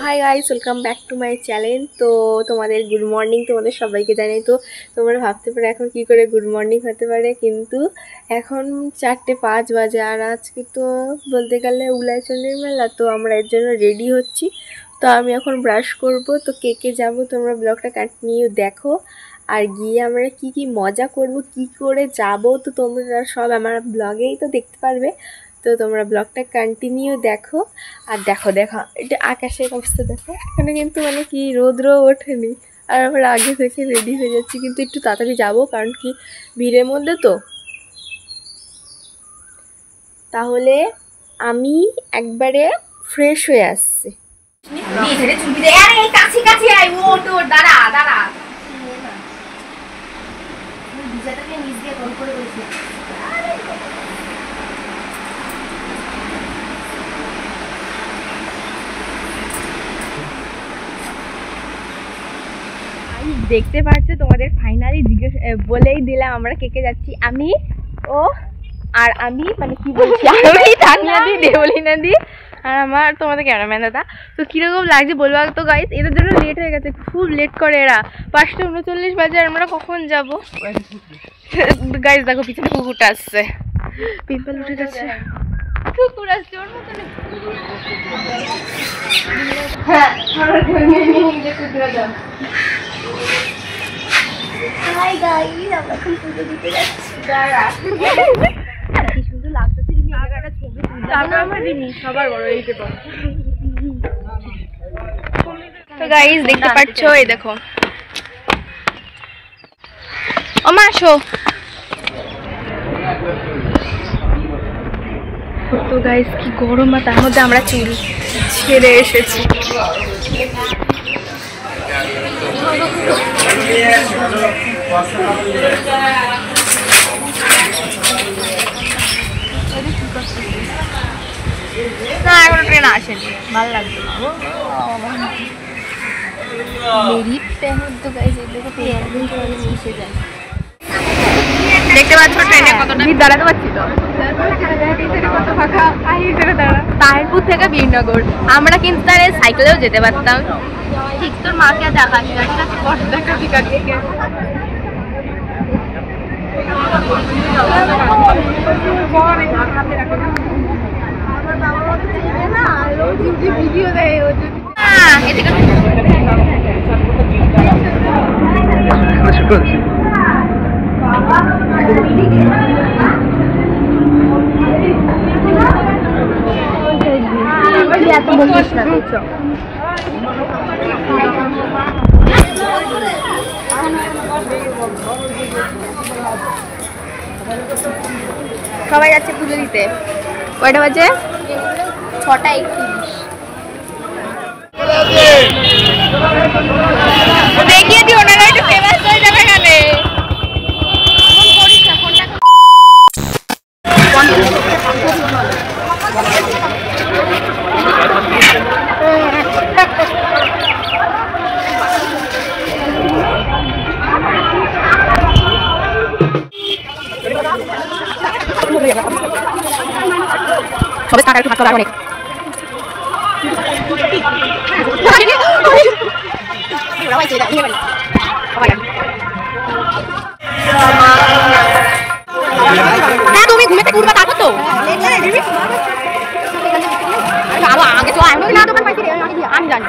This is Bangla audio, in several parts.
Hi guys, welcome back to my channel. তো তোমাদের গুড মর্নিং, তোমাদের সবাইকে জানাই। তো তোমরা ভাবতে পারো এখন কি করে গুড মর্নিং হতে পারে, কিন্তু এখন 4:05 বাজে। আর আজকে তো বলতে গেলে উলাচন্ডীর মেলা, তো আমরা এর জন্য রেডি হচ্ছি। তো আমি এখন ব্রাশ করব, তো কে যাবো তোমরা ব্লগটা কন্টিনিউ দেখো। আর গিয়ে আমরা কি কি মজা করব, কি করে যাব, তো তোমরা সব আমার ব্লগেই তো দেখতে পারবে। তো তোমরা ব্লগটা কন্টিনিউ দেখো। আর দেখো এটা আকাশের অবস্থা দেখো, এখানে কিন্তু মানে কি রোদ্র ওঠেনি। আর আমরা আগে থেকে রেডি হয়ে যাচ্ছি, কিন্তু একটু তাড়াতাড়ি যাবো, কারণ কি ভিড়ের মধ্যে তো। তাহলে আমি একবারে ফ্রেশ হয়ে আসছি। দেখতে পাচ্ছ, তোমাদের ফাইনালি বলেই দিলাম আমরা কে যাচ্ছি। আমি ও আর আমি মানে কি বলছি আমি তানিয়া দি, দেবলিনা দি, আর আমার তোমাদের ক্যামেরাম্যান দাদা। তো কীরকম লাগছে বলবো তো গাইস। এদের জন্য লেট হয়ে গেছে, খুব লেট করে এরা। 5:39 বাজে, আর আমরা কখন যাবো গাইস? দেখো পিছনে কুকুরটা আসছে, পিম্পল উঠে গেছে। কুকুর আসছে ওর মতন। হ্যাঁ হাই গাইস, আমরা এখন পুজো দিতে যাচ্ছি। কি সুন্দর লাগতেছে, এই জায়গাটা ছবি তুলতে আমরা দিনি সবার বড় এইতে পাবো। তো গাইস দেখতে পাচ্ছো, এই দেখো ও মা শো। তো গাইস কি গরম, আর তার মধ্যে আমরা চুল ছেড়ে এসেছি। না এখন ট্রেন আসেনি, ভালো লাগছে না। দেখতে পাচ্ছ ট্রেনে কতটা ভিড়, দাঁড়াতে পারছি তো। তাহিরপুর থেকে বীরনগর আমরা কিন্তু তার সাইকেলেও যেতে পারতাম। ঠিক তোর মাকে দেখা, ঠিক আছে দেখা, ঠিক আছে। ভিডিও দেয় এত বলিস না। সবাই যাচ্ছে পুজো দিতে। কয়টা বাজে? 6:31। দেখিয়ে দিও, ওনারা একটু ফেমাস হয়ে যাবে এখানে। সবাই টাকা একটু হাতে অনেক তুমি ঘুমেতে ঘুরবা, তারপর তো আরো আগে তো আমি না দোকান পাইছি, আমি জানি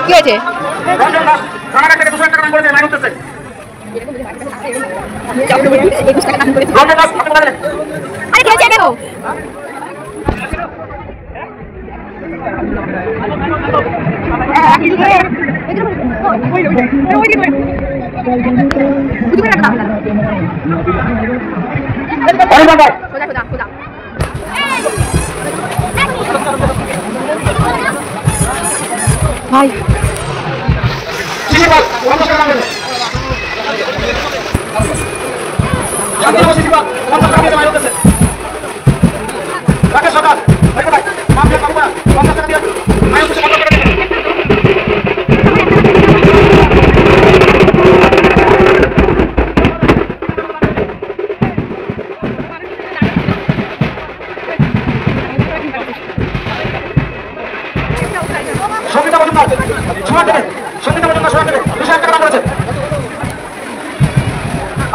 কি আছে? ভাই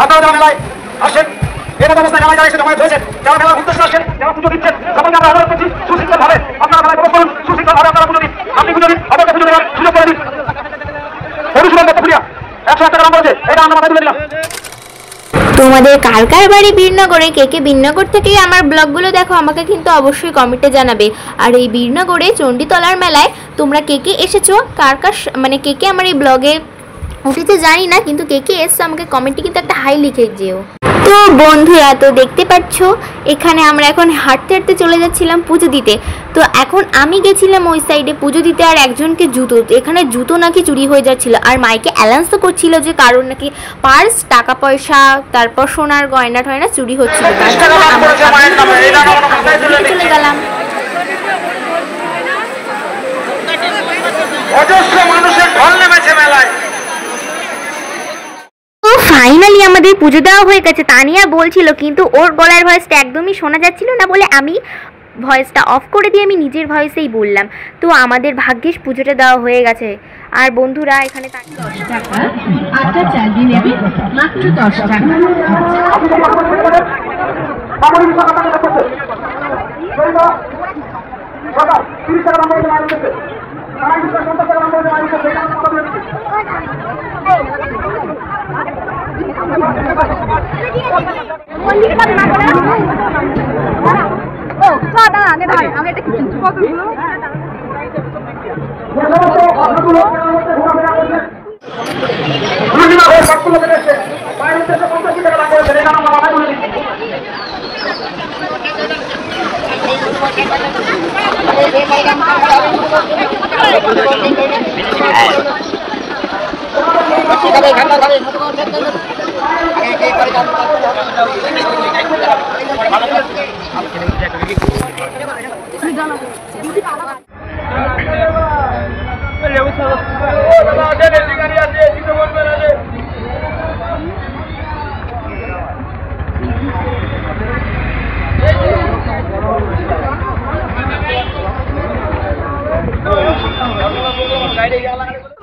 আপনারা মেলায় আসেন, এই মতো অবস্থায় মেলায় যারা এসে জমায়েত হয়েছেন, যারা মেলার উদ্দেশ্যে আসেন, যারা পুজো দিচ্ছেন, সকলকে আমরা অনুরোধ করছি সুশৃঙ্খলভাবে আপনারা মেলায় প্রবেশ করুন, সুশৃঙ্খলভাবে আপনারা পুজো দিন। আপনি পুজো দিন, অপরকে পুজো দেওয়ার সুযোগ করে দিন। অনুশীলন করতে পুরিয়া 100 টাকা দাম করেছে, এটা আমরা মাথায় তুলে দিলাম। তোমাদের কার কার বাড়ি বীরনগরে, কে কে বীরনগর থেকে আমার ব্লগগুলো দেখো আমাকে কিন্তু অবশ্যই কমেন্টে জানাবে। আর এই বীরনগরে চণ্ডীতলার মেলায় তোমরা কে কে এসেছো, কার কার মানে কে কে আমার এই ব্লগে উঠেছে জানি না, কিন্তু কে কে এসছো আমাকে কমেন্টে কিন্তু একটা হাই লিখে যেও। তো বন্ধুরা, তো দেখতে পাচ্ছ এখানে আমরা এখন হাঁটতে হাঁটতে চলে যাচ্ছিলাম পুজো দিতে। তো এখন আমি গেছিলাম ওই সাইডে পুজো দিতে, আর একজনকে জুতো, এখানে জুতো নাকি চুরি হয়ে যাচ্ছিল, আর মাইকে অ্যানাউন্স তো করছিল যে কারণ নাকি পার্স, টাকা পয়সা, তারপর সোনার গয়না টয়না চুরি হচ্ছিল। চলে গেলাম। তো ফাইনালি আমাদের পুজো দেওয়া হয়ে গেছে। তানিয়া বলছিল, কিন্তু ওর গলার ভয়েসটা একদমই শোনা যাচ্ছিল না বলে আমি ভয়েসটা অফ করে দিয়ে আমি নিজের ভয়েসেই বললাম। তো আমাদের ভাগ্যিস পুজোটা দেওয়া হয়ে গেছে। আর বন্ধুরা এখানে 10 টাকা আটা চাল নেবে, মাত্র 10 টাকা।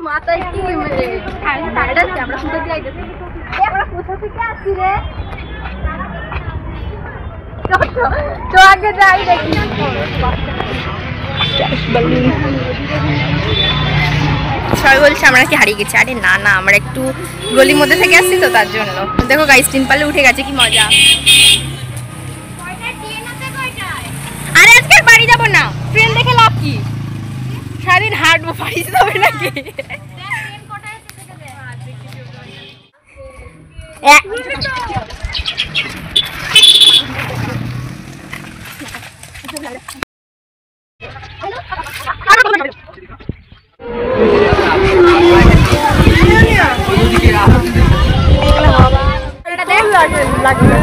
মাথায় কি আমরা পুজো দিয়ে আইতেছি, আমরা কোথা থেকে আসছি রে, তো আগে যাই দেখি। সবাই বলছে আমরা কি হারিয়ে গেছি। আরে না না, আমরা একটু গলির মধ্যে থেকে আসছি তো তার জন্য। দেখো গাইস, 3 পাল্লে উঠে গেছে, কি মজা। আরে আজকে বাড়ি যাবো না, ট্রেন দেখে লাভ কি, সারাদিন হাঁটবো, বাড়ি যাবে নাকি।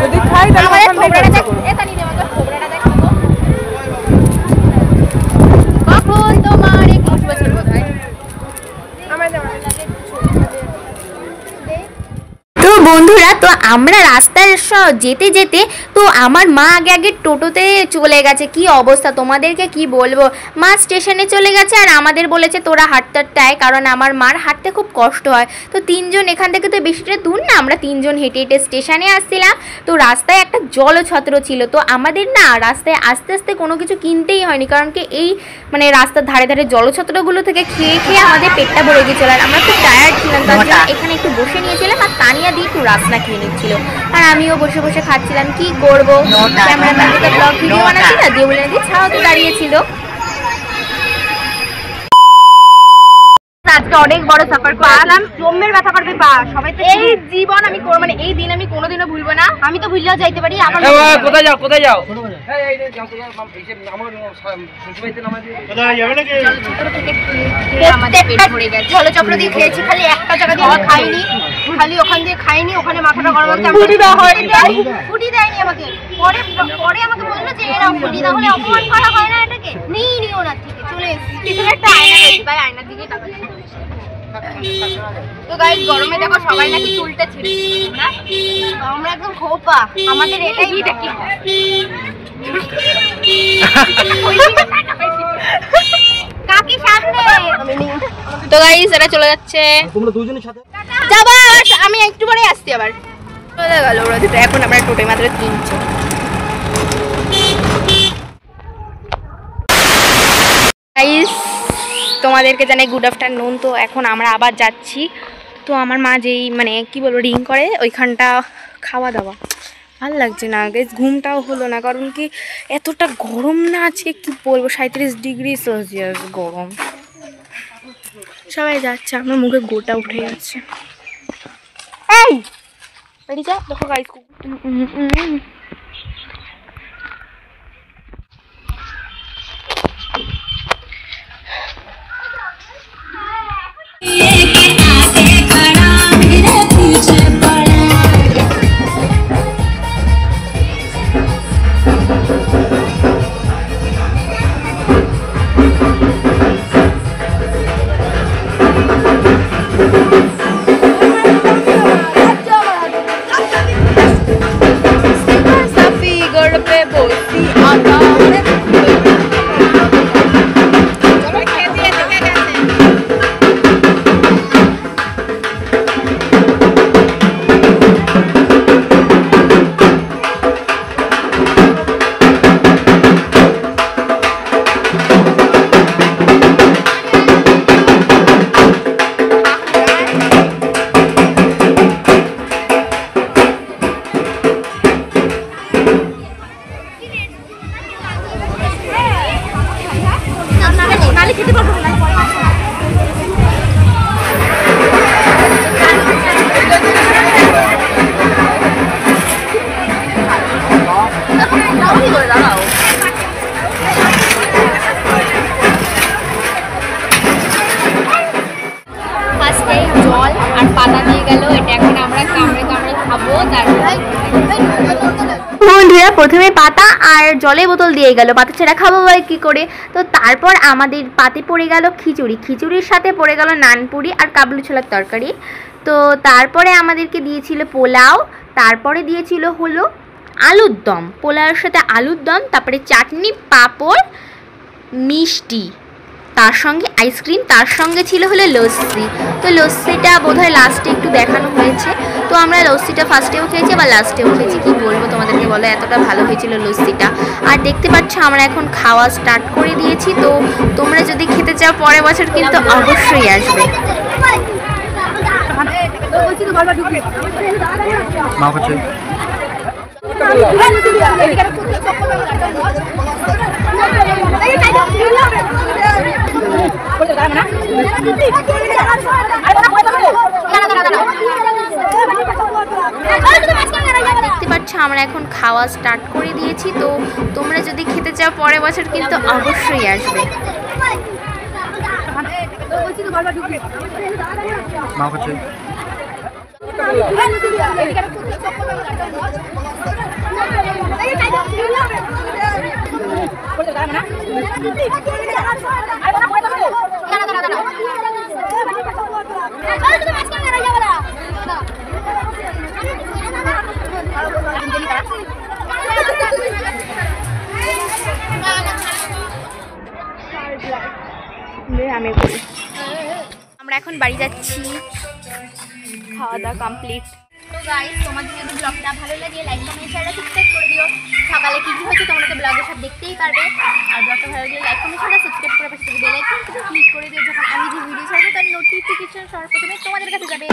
যদি খাই কখন তোমার তো বন্ধুরা, তো আমরা রাস্তায় যেতে যেতে তো আমার মা আগে টোটোতে চলে গেছে। কি অবস্থা তোমাদেরকে কি বলবো, মা স্টেশনে চলে গেছে আর আমাদের বলেছে তোরা হাঁটতে হাঁটতে, কারণ আমার মার হাঁটতে খুব কষ্ট হয়। তো 3 জন, এখান থেকে তো বেশিটা দূর না, আমরা 3 জন হেঁটে হেঁটে স্টেশনে আসছিলাম। তো রাস্তায় একটা জলছত্র ছিল, তো আমাদের না রাস্তায় আস্তে আস্তে কোনো কিছু কিনতেই হয়নি, কারণ কি এই মানে রাস্তার ধারে ধারে জলছত্রগুলো থেকে খেয়ে খেয়ে আমাদের পেটটা ভরে গেছিল, আর আমরা খুব টায়ার্ড ছিলাম, তার জন্য এখানে একটু বসে নিয়েছিলাম। আর তানিয়া দিয়ে একটু রাস্তা খেয়ে নিচ্ছিল, আর আমিও বসে বসে খাচ্ছিলাম। কি করবো, ক্যামেরাম্যান তো ব্লগ ভিডিও বানাচ্ছি না, দিয়ে বলে ছাড়াও তো দাঁড়িয়েছিল। আজকে অনেক বড় সাফার করে আসলাম। জম্মের ব্যথা করবে পা সবাই। এই জীবন আমি মানে এই দিন আমি কোনোদিনও ভুলবো না। আমি তো ভুললেও যাইতে পারি। আমার কোথায় যাও কোথায় যাও? কোথায় যাবে নাকি? জলচক্র দিয়ে খেয়েছি, খালি একটা জায়গা দিয়ে খাইনি, খালি ওখান দিয়ে খাইনি, ওখানে মাথাটা গরম হচ্ছে। ফুটি দেয়নি আমাকে, পরে পরে আমাকে বললো যে এরা ফুটি না হলে অপমান করা হয় না, এটাকে নিই ওনার থেকে চলে এসেছি। পিছনে একটা আয়না রয়েছে, ভাই আয়নার দিকে টাকা। তো গাইস গরমে দেখো সবাই নাকি চুলটা ছিঁড়ে না, আমরা একদম খোপা, আমাদের এটাই কি কাকি সামনে। তো গাইস এরা চলে যাচ্ছে, তোমরা দুজনের সাথে যাবা, আমি একটু পরে আসছি আবার। চলে গেল ওরা দুটো। এখন আমরা টোটোয় মাত্র 3 জন। গাইস তোমাদেরকে জানাই গুড আফটারনুন। তো এখন আমরা আবার যাচ্ছি। তো আমার মা যেই মানে কি বলবো রিং করে ওইখানটা খাওয়া দাওয়া, ভাল লাগছে না গাইস, ঘুমটাও হলো না। কারণ কি এতটা গরম না আজকে, কি বলবো 37 ডিগ্রি সেলসিয়াস গরম। সবাই যাচ্ছে, আমার মুখে গোটা উঠে যাচ্ছে। এই বেরিয়ে যা, দেখো গাইস বন্ধুরা প্রথমে পাতা আর জলের বোতল দিয়ে গেল, পাতা ছাড়া খাবো বলে কি করে। তো তারপর আমাদের পাতে পড়ে গেল খিচুড়ি, খিচুড়ির সাথে পড়ে গেল নানপুরি আর কাবলু ছোলার তরকারি। তো তারপরে আমাদেরকে দিয়েছিল পোলাও, তারপরে দিয়েছিল হলো আলুর দম, পোলাওয়ের সাথে আলুর দম, তারপরে চাটনি, পাঁপড়, মিষ্টি, তার সঙ্গে আইসক্রিম, তার সঙ্গে ছিল হলো লস্যি। তো লস্যিটা বোধহয় লাস্টে একটু দেখানো হয়েছে। তো আমরা লস্যিটা ফার্স্টেও খেয়েছি বা লাস্টেও খেয়েছি, কি বলবো তোমাদেরকে বলো, এতটা ভালো হয়েছিল লস্যিটা। আর দেখতে পাচ্ছ আমরা এখন খাওয়া স্টার্ট করে দিয়েছি। তো তোমরা যদি খেতে চাও পরের বছর কিন্তু অবশ্যই আসবে। দেখতে পাচ্ছ আমরা এখন খাওয়া স্টার্ট করে দিয়েছি। তো তোমরা যদি খেতে চাও পরের বছর কিন্তু অবশ্যই আসবে। আমরা এখন বাড়ি যাচ্ছি, খাওয়া দাওয়া কমপ্লিট। তো গাইস তোমাদের যদি ব্লগটা ভালো লাগে লাইক কমেন্ট শেয়ার সাবস্ক্রাইব করে দিও। সকালে কি কি হচ্ছে তোমরা তো ব্লগে সব দেখতেই পারবে। আর ব্লগটা ভালো লাগলে লাইক কমেন্ট শেয়ার সাবস্ক্রাইব করে পাশে বেল আইকনটা ক্লিক করে দিও, যখন আমি যে ভিডিও ছাড়বো তার নোটিফিকেশন সর্বপ্রথমে তোমাদের কাছে যাবে।